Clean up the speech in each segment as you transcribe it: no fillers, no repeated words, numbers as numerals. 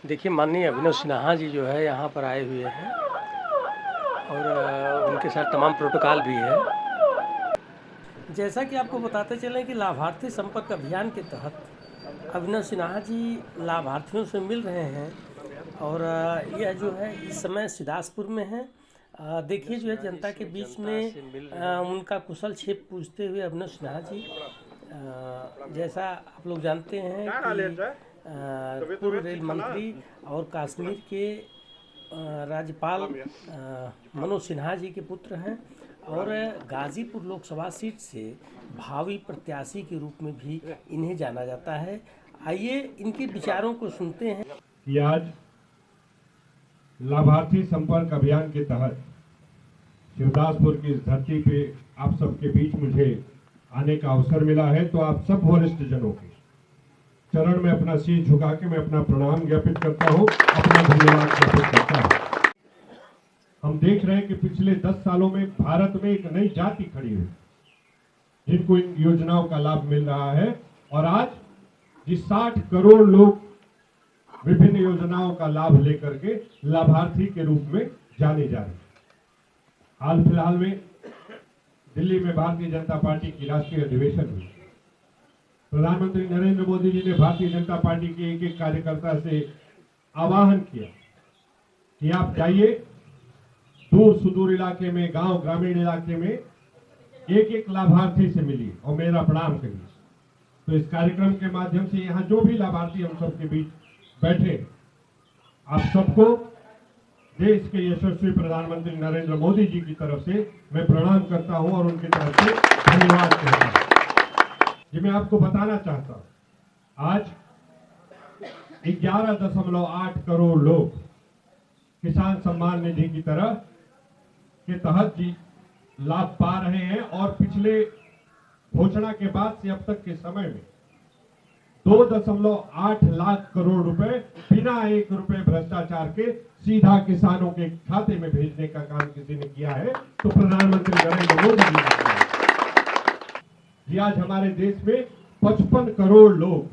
देखिए, माननीय अभिनव सिन्हा जी जो है यहाँ पर आए हुए हैं और उनके साथ तमाम प्रोटोकॉल भी है। जैसा कि आपको बताते चलें कि लाभार्थी संपर्क अभियान के तहत अभिनव सिन्हा जी लाभार्थियों से मिल रहे हैं और यह जो है इस समय सिदासपुर में है। देखिए जो है जनता के बीच में उनका कुशल क्षेम पूछते हुए अभिनव सिन्हा जी, जैसा आप लोग जानते हैं कि पूर्व रेल मंत्री और कश्मीर के राज्यपाल मनोज सिन्हा जी के पुत्र हैं और गाजीपुर लोकसभा सीट से भावी प्रत्याशी के रूप में भी इन्हें जाना जाता है। आइए इनके विचारों को सुनते हैं। कि आज लाभार्थी संपर्क अभियान के तहत शिवदासपुर की इस धरती पे आप सबके बीच मुझे आने का अवसर मिला है, तो आप सब वरिष्ठ जनों के चरण में अपना शीश झुका के मैं अपना प्रणाम ज्ञापित करता हूं, अपना धन्यवाद ज्ञापित करता हूं। हम देख रहे हैं कि पिछले 10 सालों में भारत में एक नई जाति खड़ी हुई जिनको इन योजनाओं का लाभ मिल रहा है और आज जिस 60 करोड़ लोग विभिन्न योजनाओं का लाभ लेकर के लाभार्थी के रूप में जाने जा रहे हैं। हाल फिलहाल में दिल्ली में भारतीय जनता पार्टी की राष्ट्रीय अधिवेशन हुई। प्रधानमंत्री नरेंद्र मोदी जी ने भारतीय जनता पार्टी के एक एक कार्यकर्ता से आह्वान किया कि आप जाइए दूर सुदूर इलाके में, गांव ग्रामीण इलाके में एक एक लाभार्थी से मिलिए और मेरा प्रणाम करिए। तो इस कार्यक्रम के माध्यम से यहाँ जो भी लाभार्थी हम सबके बीच बैठे, आप सबको देश के यशस्वी प्रधानमंत्री नरेंद्र मोदी जी की तरफ से मैं प्रणाम करता हूं और उनकी तरफ से धन्यवाद कहता हूं। जी मैं आपको बताना चाहता हूं, आज 11.8 करोड़ लोग किसान सम्मान निधि की तरह के तहत जी लाभ पा रहे हैं और पिछले घोषणा के बाद से अब तक के समय में 2.8 लाख करोड़ रुपए बिना 1 रुपए भ्रष्टाचार के सीधा किसानों के खाते में भेजने का काम किसी ने किया है तो प्रधानमंत्री नरेंद्र मोदी जी ने किया। जी आज हमारे देश में 55 करोड़ लोग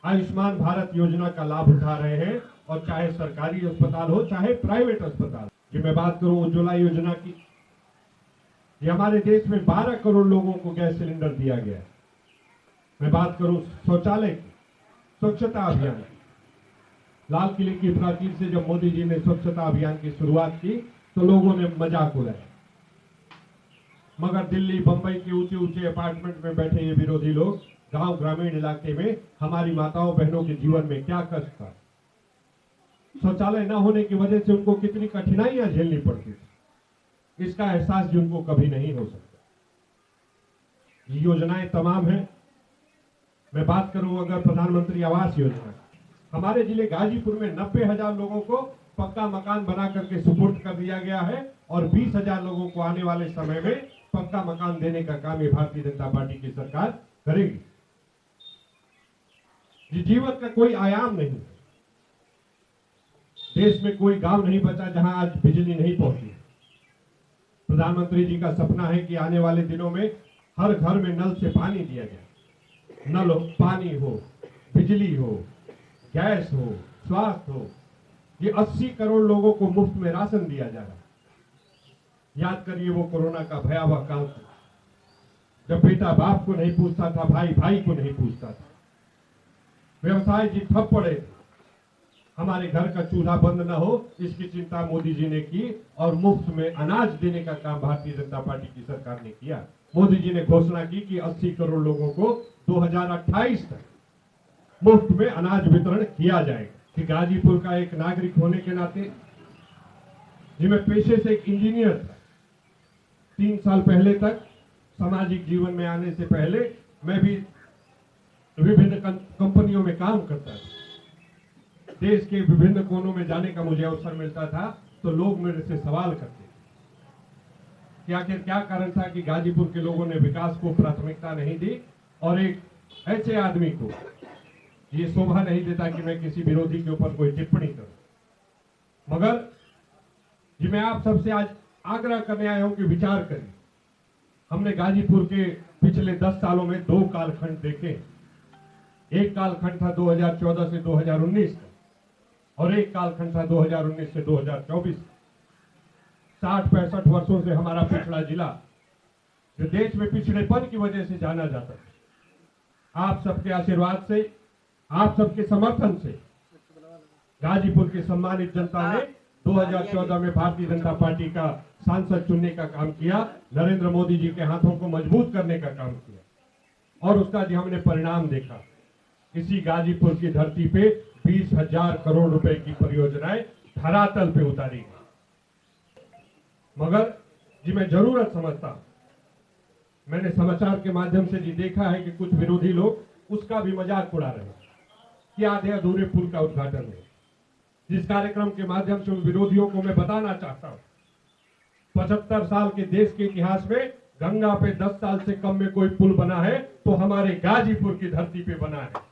आयुष्मान भारत योजना का लाभ उठा रहे हैं और चाहे सरकारी अस्पताल हो चाहे प्राइवेट अस्पताल। जी मैं बात करूं उज्ज्वला योजना की, ये हमारे देश में 12 करोड़ लोगों को गैस सिलेंडर दिया गया है। मैं बात करूं शौचालय की, स्वच्छता अभियान की, लाल किले की प्राचीर से जब मोदी जी ने स्वच्छता अभियान की शुरुआत की तो लोगों ने मजाक उड़ाया, मगर दिल्ली बंबई के ऊंचे ऊंचे अपार्टमेंट में बैठे ये विरोधी लोग गांव ग्रामीण इलाके में हमारी माताओं बहनों के जीवन में क्या कष्ट था, शौचालय न होने की वजह से उनको कितनी कठिनाइयां झेलनी पड़ती थी, इसका एहसास भी उनको कभी नहीं हो सकता। ये योजनाएं तमाम हैं। मैं बात करूं अगर प्रधानमंत्री आवास योजना, हमारे जिले गाजीपुर में 90,000 लोगों को पक्का मकान बना करके सुपुर्द कर दिया गया है और 20,000 लोगों को आने वाले समय में पक्का मकान देने का काम ये भारतीय जनता पार्टी की सरकार करेगी। जीवन का कोई आयाम नहीं, देश में कोई गांव नहीं बचा जहां आज बिजली नहीं पहुंची। प्रधानमंत्री जी का सपना है कि आने वाले दिनों में हर घर में नल से पानी दिया जाए, नल हो, पानी हो, बिजली हो, गैस हो, स्वास्थ्य हो। ये 80 करोड़ लोगों को मुफ्त में राशन दिया जा रहा है। याद करिए वो कोरोना का भयावह काल था जब बेटा बाप को नहीं पूछता था, भाई भाई को नहीं पूछता था, व्यवसाय जी ठप पड़े थे, हमारे घर का चूल्हा बंद न हो इसकी चिंता मोदी जी ने की और मुफ्त में अनाज देने का काम भारतीय जनता पार्टी की सरकार ने किया। मोदी जी ने घोषणा की कि 80 करोड़ लोगों को 2028 तक मुफ्त में अनाज वितरण किया जाएगा। कि गाजीपुर का एक नागरिक होने के नाते, जी मैं पेशे से एक इंजीनियर था, 3 साल पहले तक सामाजिक जीवन में आने से पहले मैं भी विभिन्न कंपनियों में काम करता था। देश के विभिन्न कोनों में जाने का मुझे अवसर मिलता था तो लोग मेरे से सवाल करते कि आखिर क्या कारण था कि गाजीपुर के लोगों ने विकास को प्राथमिकता नहीं दी और एक ऐसे आदमी को ये शोभा नहीं देता कि मैं किसी विरोधी के ऊपर कोई टिप्पणी करूं। मगर जी मैं आप सबसे आज आग्रह करने आया हूं कि विचार करें। हमने गाजीपुर के पिछले 10 सालों में 2 कालखंड देखे। एक कालखंड था 2014 से 2019 का और एक कालखंड था 2019 से 2024 का। 60-65 वर्षों से हमारा पिछड़ा जिला जो देश में पिछड़ेपन की वजह से जाना जाता था, आप सबके आशीर्वाद से, आप सबके समर्थन से गाजीपुर की सम्मानित जनता ने 2014 में भारतीय जनता पार्टी का सांसद चुनने का काम किया, नरेंद्र मोदी जी के हाथों को मजबूत करने का काम किया और उसका जो हमने परिणाम देखा, इसी गाजीपुर की धरती पे 20,000 करोड़ रुपए की परियोजनाएं धरातल पे उतारी गई। मगर जी मैं जरूरत समझता हूं, मैंने समाचार के माध्यम से जी देखा है कि कुछ विरोधी लोग उसका भी मजाक उड़ा रहे हैं कि आधे अधूरे पुल का उद्घाटन है। जिस कार्यक्रम के माध्यम से उन विरोधियों को मैं बताना चाहता हूं, 75 साल के देश के इतिहास में गंगा पे 10 साल से कम में कोई पुल बना है तो हमारे गाजीपुर की धरती पे बना है।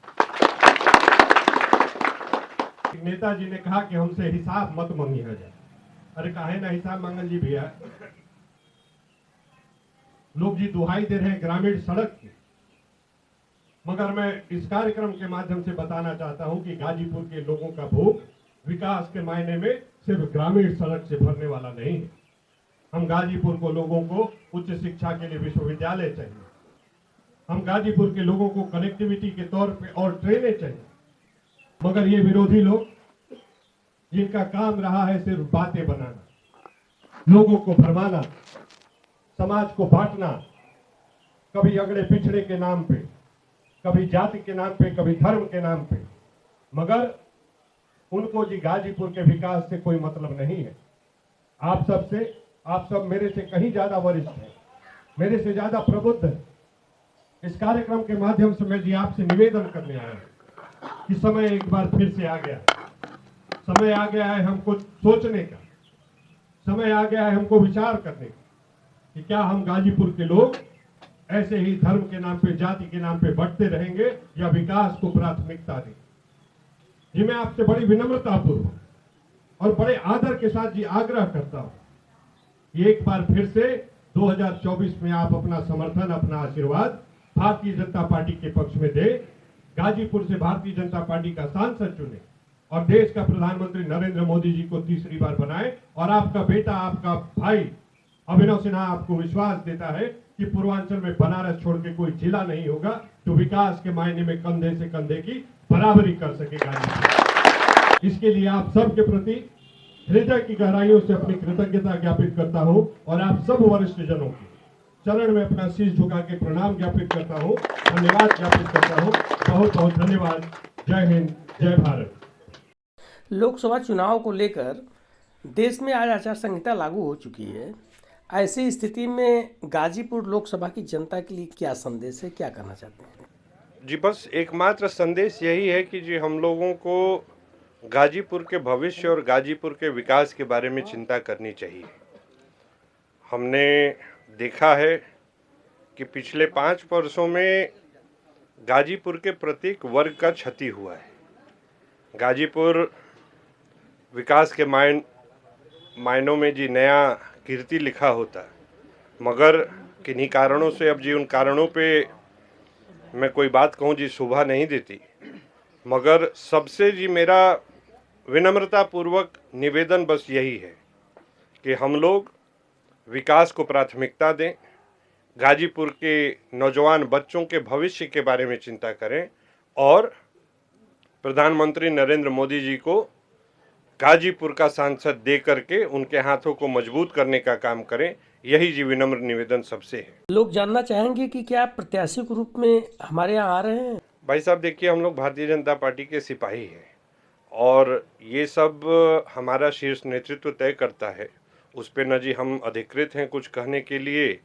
नेताजी ने कहा कि हमसे हिसाब मत मांगिए जाए। अरे काहे ना हिसाब मांगल जी भैया, लोग जी दुहाई दे रहे हैं ग्रामीण सड़क की, मगर मैं इस कार्यक्रम के माध्यम से बताना चाहता हूं कि गाजीपुर के लोगों का भूख विकास के मायने में सिर्फ ग्रामीण सड़क से भरने वाला नहीं है। हम गाजीपुर को लोगों को उच्च शिक्षा के लिए विश्वविद्यालय चाहिए, हम गाजीपुर के लोगों को कनेक्टिविटी के तौर पे और ट्रेनें चाहिए। मगर ये विरोधी लोग जिनका काम रहा है सिर्फ बातें बनाना, लोगों को भरमाना, समाज को बांटना, कभी अगड़े पिछड़े के नाम पे, कभी जाति के नाम पे, कभी धर्म के नाम पे, मगर उनको जी गाजीपुर के विकास से कोई मतलब नहीं है। आप सब मेरे से कहीं ज्यादा वरिष्ठ हैं, मेरे से ज्यादा प्रबुद्ध हैं। इस कार्यक्रम के माध्यम से मैं जी आपसे निवेदन करने आया हूं कि समय एक बार फिर से आ गया है, समय आ गया है हमको सोचने का, समय आ गया है हमको विचार करने का कि क्या हम गाजीपुर के लोग ऐसे ही धर्म के नाम पे, जाति के नाम पे बढ़ते रहेंगे या विकास को प्राथमिकता दें। जी मैं आपसे बड़ी विनम्रतापूर्वक और बड़े आदर के साथ जी आग्रह करता हूं, एक बार फिर से 2024 में आप अपना समर्थन, अपना आशीर्वाद भारतीय जनता पार्टी के पक्ष में दे, गाजीपुर से भारतीय जनता पार्टी का सांसद चुने और देश का प्रधानमंत्री नरेंद्र मोदी जी को तीसरी बार बनाए। और आपका बेटा, आपका भाई अभिनव सिन्हा आपको विश्वास देता है कि पूर्वांचल में बनारस छोड़ के कोई जिला नहीं होगा जो विकास के मायने में कंधे से कंधे की बराबरी कर सकेगा। इसके लिए आप सबके प्रति हृदय की गहराइयों से अपनी कृतज्ञता ज्ञापित करता हूं और आप सब वरिष्ठ जनों की चरण में अपना शीश झुका के प्रणाम ज्ञापित करता हूं, धन्यवाद ज्ञापित करता हूं। बहुत बहुत धन्यवाद। जय हिंद, जय भारत। लोकसभा चुनाव को लेकर देश में आज आचार संहिता लागू हो चुकी है। ऐसी स्थिति में गाजीपुर लोकसभा की जनता के लिए क्या संदेश है, क्या कहना चाहते हैं? जी बस एकमात्र संदेश यही है कि जी हम लोगों को गाजीपुर के भविष्य और गाजीपुर के विकास के बारे में चिंता करनी चाहिए। हमने देखा है कि पिछले 5 वर्षों में गाजीपुर के प्रत्येक वर्ग का क्षति हुआ है। गाजीपुर विकास के मायनों में जी नया कीर्ति लिखा होता, मगर किन्हीं कारणों से अब जी उन कारणों पे मैं कोई बात कहूँ जी शोभा नहीं देती। मगर सबसे जी मेरा विनम्रतापूर्वक निवेदन बस यही है कि हम लोग विकास को प्राथमिकता दें, गाजीपुर के नौजवान बच्चों के भविष्य के बारे में चिंता करें और प्रधानमंत्री नरेंद्र मोदी जी को गाजीपुर का सांसद दे करके उनके हाथों को मजबूत करने का काम करें। यही जी विनम्र निवेदन सबसे है। लोग जानना चाहेंगे कि क्या प्रत्याशी के रूप में हमारे यहाँ आ रहे हैं? भाई साहब देखिए, हम लोग भारतीय जनता पार्टी के सिपाही हैं और ये सब हमारा शीर्ष नेतृत्व तय करता है। उस पर न जी हम अधिकृत हैं कुछ कहने के लिए,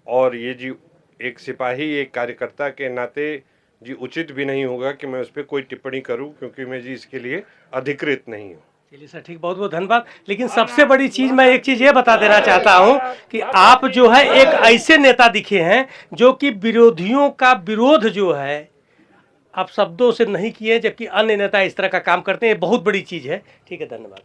और ये जी एक सिपाही, एक कार्यकर्ता के नाते जी उचित भी नहीं होगा कि मैं उस पर कोई टिप्पणी करूं, क्योंकि मैं जी इसके लिए अधिकृत नहीं हूं। चलिए सर, ठीक, बहुत बहुत धन्यवाद। लेकिन सबसे बड़ी चीज मैं एक चीज ये बता देना चाहता हूं कि आप जो है एक ऐसे नेता दिखे हैं जो कि विरोधियों का विरोध जो है आप शब्दों से नहीं किए, जबकि अन्य नेता इस तरह का काम करते हैं। ये बहुत बड़ी चीज है। ठीक है, धन्यवाद।